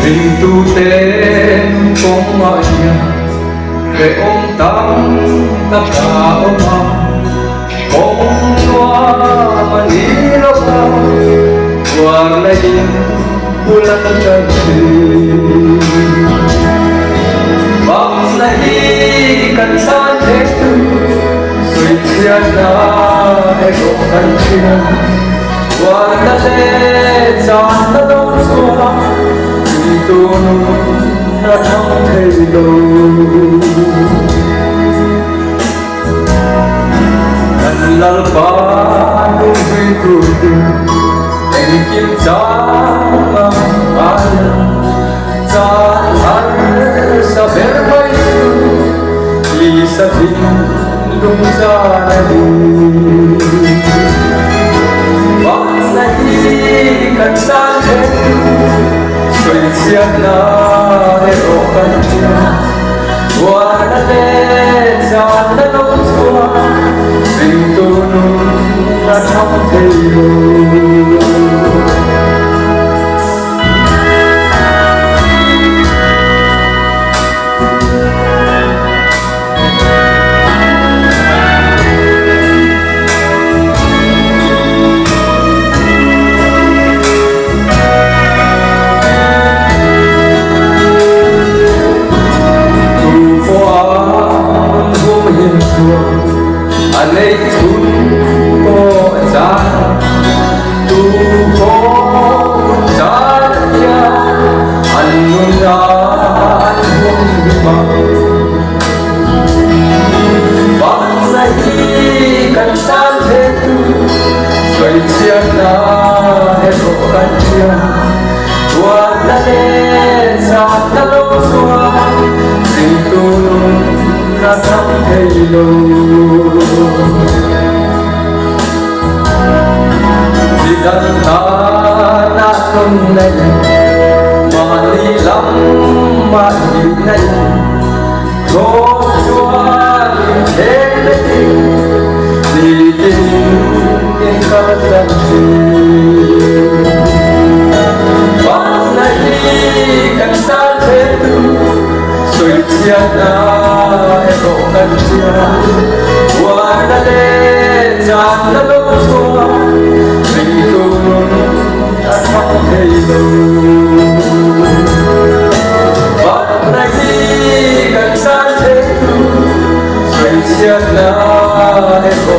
Mình tu tên cũng mọi nhà để ôm tắm tất cả ôm hồng ôm xoa mà đi lâu cao qua lại bulan cantik bang nahi kan san itu suiciana ego kancia warna le chan lo suara itu na thang thei lo kan lal pa du vi tu anh kiếm trang ai trang ai sa ver bay li sa tin lung sa đi bang nahi kan san he soi sia na he ro kan chia wa na le chan na lo sua tình tu na thắm thei lo anh ấy thun có giá tu có giá ya anh luôn ra anh luôn bị mong bạn này cần san thế tu xoay chiếc na hết bộ căn chia qua đã lên ra đã lâu xóa tình tu na thắm thei lo di dan ta na không này mà đi lắm mà đi này có chúa đi thế đấy đi tìm những cái dân gì bạn này cần xa thế tu suy chia na ego kan chia wa na le chan na lo suwa mình tu đã thắm thei lo bạn này cần san thế tu suy chia na ego